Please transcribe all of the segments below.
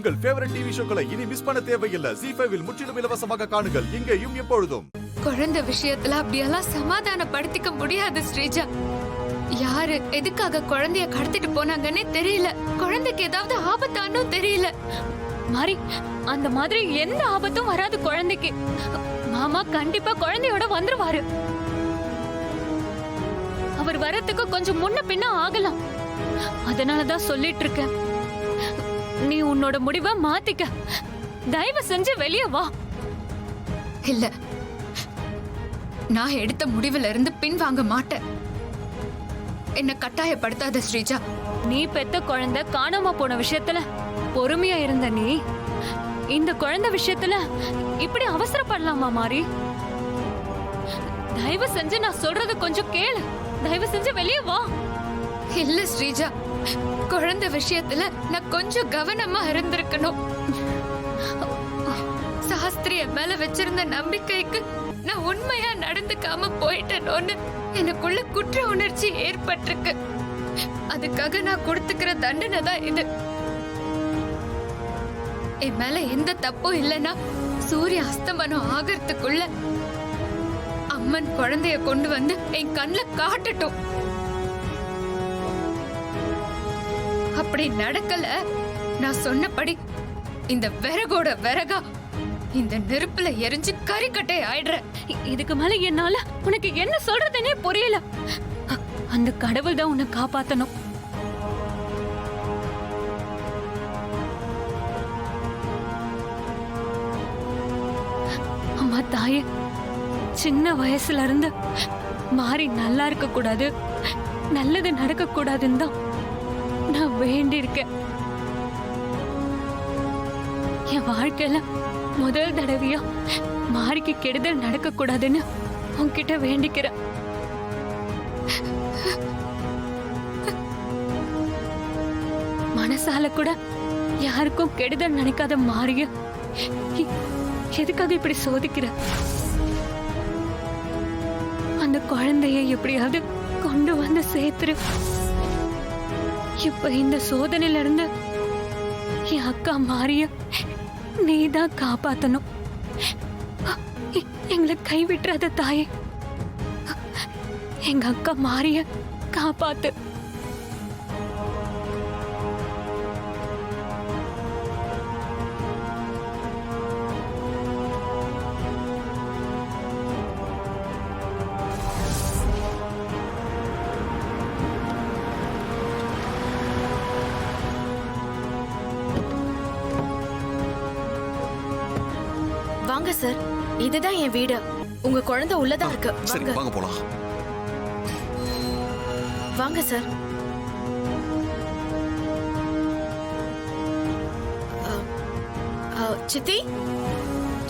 உங்கள் favourite TV ஷோக்களை இனி miss பண்ண தேவையில்லை. ZEE5 இல் முற்றிலும் இலவசமாக காணுங்கள், இங்கேயும் எப்பொழுதும். குழந்தை விஷயத்துல அப்படியெல்லாம் சமாதானப்படுத்திக்க முடியாது ஸ்ரீஜா. யாரு எதுக்காக குழந்தைய கடத்திட்டு போனாங்கன்னே தெரியல. குழந்தைக்கு ஏதாவது ஆபத்தானோ தெரியல. மாறி, அந்த மாதிரி எந்த ஆபத்தும் வராது குழந்தைக்கு. மாமா கண்டிப்பா குழந்தையோட வந்துருவாரு. அவர் வரத்துக்கு கொஞ்சம் முன்ன பின்ன ஆகலாம். அதனாலதான் சொல்லிட்டு இருக்கேன், நீ உன்னோட முடிவை மாத்திக்க. தயவு செஞ்சு வெளியே வா. இல்ல, நான் எடுத்த முடிவுல இருந்து பின்வாங்க மாட்டேன். என்ன கட்டாயப்படுத்தாத ஸ்ரீஜா. நீ பெத்த குழந்தை காணாம போன விஷயத்துல பொறுமையா இருந்த நீ, இந்த குழந்தை விஷயத்துல இப்படி அவசரப்படலாமா மாறி? தயவு செஞ்சு நான் சொல்றது கொஞ்சம் கேளு. தயவு செஞ்சு வெளியே வா. இல்ல ஸ்ரீஜா, குழந்தை விஷயத்துல நான் கொஞ்சம் கவனமா இருந்திருக்கணும். சாஸ்திரிய மேல வச்சிருந்த நம்பிக்கைக்கு நான் உண்மையா நடந்துக்காம போயிட்டேனோன்னு எனக்குள்ள குற்ற உணர்ச்சி ஏற்பட்டிருக்கு. அதுக்காக நான் கொடுத்துக்கிற தண்டனை தான் இது. என் மேல எந்த தப்பும் இல்லைன்னா சூரிய அஸ்தமனம் ஆகிறதுக்குள்ள அம்மன் குழந்தைய கொண்டு வந்து என் கண்ணுல காட்டட்டும். அப்படி நடக்கல, நான் சொன்னபடி இந்த விறகோட விறகா இந்த நெருப்புல எரிஞ்சு கறிக்கட்டை ஆயிடுற. இதுக்கு மேல என்னால உனக்கு என்ன சொல்றதுன்னே புரியல. அந்த கடவுள் தான் உன்னை காப்பாத்தணும். அம்மா தாயே, சின்ன வயசுல இருந்து மாறி நல்லா இருக்க கூடாது, நல்லது நடக்க கூடாதுன்னு தான் நான் வேண்டி இருக்கேன். என் வாழ்க்கையில முதல் தடவையா மாறிக்கு கெடுதல் நடக்க கூடாதுன்னு உன்கிட்ட வேண்டிக்கிறேன். மனசால கூட யாருக்கும் கெடுதல் நினைக்காத மாறிய எதுக்காக இப்படி சோதிக்கிற? அந்த குழந்தைய எப்படியாவது கொண்டு வந்து சேர்த்துரு. இப்ப இந்த சோதனையில இருந்து என் அக்கா மாறிய நீதான் காப்பாத்தணும். எங்களை கைவிட்டுறாத தாயே. எங்க அக்கா மாறிய காப்பாத்து. வாங்க சார், இதுதான் என் வீடு. உங்க குழந்தை உள்ளதா இருக்கு. சரி, வாங்க போலாம். வாங்க சார். சித்தி,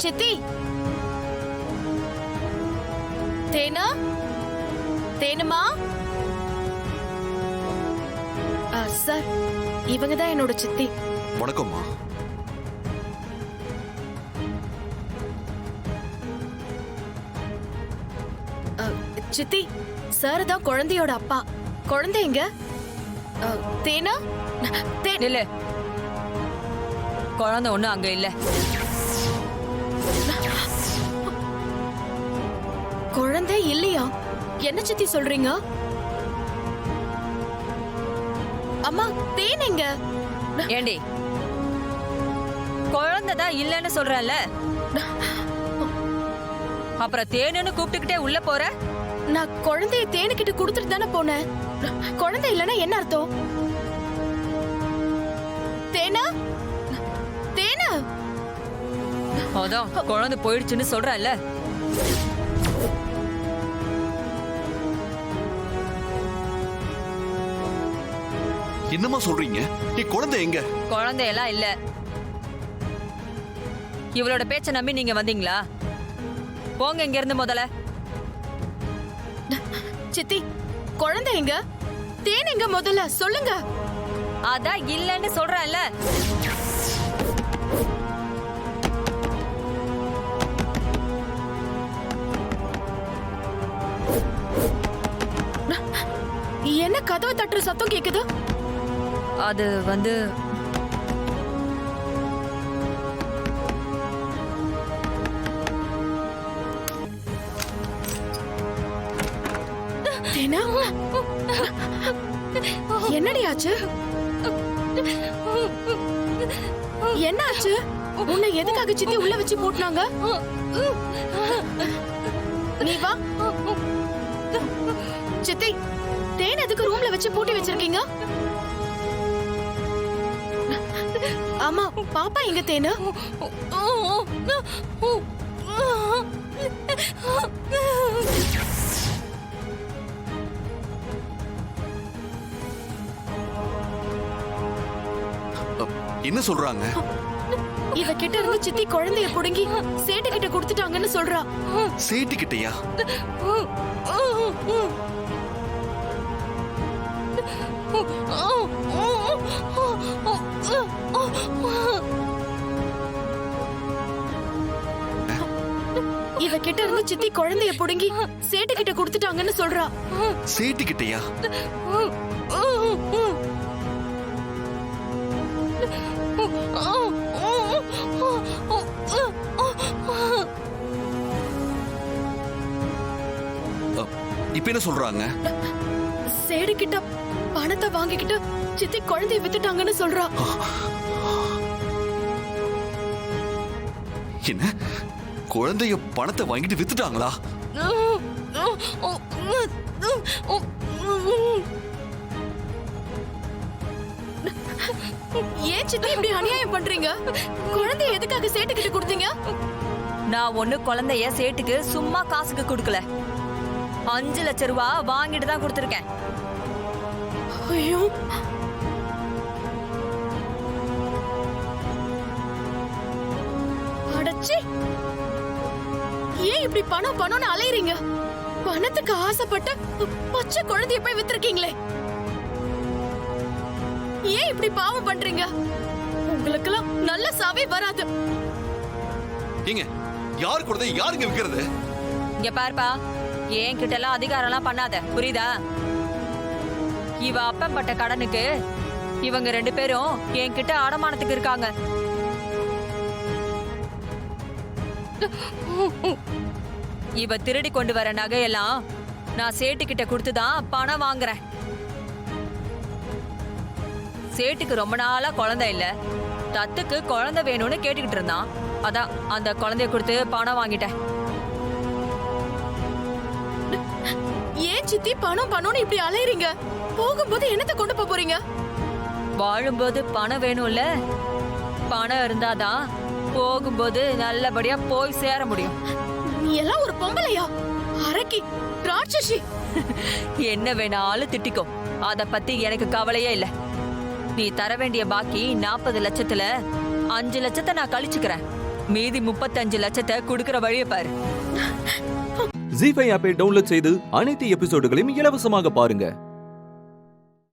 சித்தி, தேனா, தேனுமா. சார், இவங்க தான் என்னோட சித்தி. வணக்கம்மா. சித்தி, சார் தான் குழந்தையோட அப்பா. குழந்தை எங்க? தேனா, இல்ல, குழந்தை ஒண்ணு அங்க இல்ல. குழந்தை இல்லையா? என்ன சித்தி சொல்றீங்க? அம்மா, தேன் எங்க? ஏண்டி, குழந்தைதான் இல்லன்னு சொல்றல, அப்புறம் தேனுன்னு கூப்பிட்டுக்கிட்டே உள்ள போற? நான் குழந்தைய தேனுக்கிட்ட கொடுத்துட்டு தானே போனேன். குழந்தை இல்லைன்னா என்ன அர்த்தம்? தேனா, தேனா. அதான் குழந்தை போயிடுச்சுன்னு சொல்றல. என்னம்மா சொல்றீங்க? நீ குழந்தை எங்க? குழந்தையெல்லாம் இல்ல. இவளோட பேச்ச நம்பி நீங்க வந்தீங்களா? போங்க இங்க இருந்து முதல்ல. சித்தி, குழந்தை எங்க? தேன் எங்க? முதல்ல சொல்லுங்க. அதான் இல்லன்னு சொல்றல. என்ன கதவை தட்டுற சத்தம் கேக்குது? அது வந்து மீனா என்னடி ஆச்சு? என்ன ஆச்சு? உன்னை எதுக்காக சித்தி உள்ள வச்சு போட்டுனாங்க? நீ வா. சித்தி, தேன் எதுக்கு ரூம்ல வச்சு பூட்டி வச்சிருக்கீங்க? ஆமா, பாப்பா எங்க தேனு? என்ன சொல்றாங்க? இவ கிட்ட இருந்து சித்தி குழந்தைய புடுங்கி சேட்டு கிட்ட கொடுத்துட்டாங்கன்னு சொல்றா. சேட்டு கிட்டயா? இவ கிட்ட இருந்து சித்தி குழந்தைய புடுங்கி சேட்டு கிட்ட கொடுத்துட்டாங்கன்னு சொல்றா. சேட்டு கிட்டயா? இப்ப என்ன சொல்றாங்க? சேடு கிட்ட பணத்தை வாங்கிக்கிட்டு சித்தி குழந்தைய வித்துட்டாங்கன்னு சொல்றா. என்ன குழந்தைய பணத்தை வாங்கிட்டு வித்துட்டாங்களா? ஏன் சித்தி இப்படி அநியாயம் பண்றீங்க? குழந்தைய எதுக்காக சேட்டு கிட்ட கொடுத்தீங்க? நான் ஒண்ணு குழந்தைய சேட்டுக்கு சும்மா காசுக்கு கொடுக்கல. 5 லட்சம் ரூபாய் வாங்கிட்டு தான் கொடுத்துருக்கேன். ஐயோ, அடச்சி, ஏன் இப்படி பணம் பணம்னு அலையறீங்க? பணத்துக்கு ஆசைப்பட்டு பச்சை குழந்தைய போய் வித்துருக்கீங்களே. ஏன் இப்படி பாவம் பண்றீங்க? உங்களுக்கெல்லாம் நல்ல சாவே வராது. ஏங்க, யார் குழந்தை யாருங்க விக்கிறது? இங்க பாருப்பா, என் கிட்ட எல்லாம் அதிகாரம்லாம் பண்ணாத, புரியுதா? இவ அப்பன் பட்ட கடனுக்கு இவங்க 2 பேரும் என்கிட்ட அடமானத்துக்கு இருக்காங்க. இவ திருடி கொண்டு வர நகையெல்லாம் நான் சேட்டு கிட்ட கொடுத்துதான் பணம் வாங்குறேன். சேட்டுக்கு ரொம்ப நாளா குழந்தை இல்ல, தத்துக்கு குழந்தை வேணும்னு கேட்டுக்கிட்டு இருந்தான். அதான் அந்த குழந்தைய கொடுத்து பணம் வாங்கிட்டேன். ஏன் சித்தி பணம் பணம்னு இப்படி அலையறீங்க? போகும்போது என்னத்தை கொண்டு போறீங்க? வாழும்போது பணம் வேணும்ல, பணம் இருந்தாதான் போகும்போது நல்லபடியா போய் சேர முடியும். நீ எல்லாம் ஒரு பொம்பளையா? அரக்கி, ராட்சசி. என்ன வேணாலும் திட்டிக்கோ, அத பத்தி எனக்கு கவலையே இல்ல. நீ தர வேண்டிய பாக்கி 40 லட்சத்துல 5 லட்சத்தை நான் கழிச்சுக்கிறேன். மீதி 35 லட்சத்தை குடுக்கிற வழியை பாரு. ஜீ5 ஆப்பை டவுன்லோட் செய்து அனைத்து எபிசோடுகளையும் இலவசமாக பாருங்க.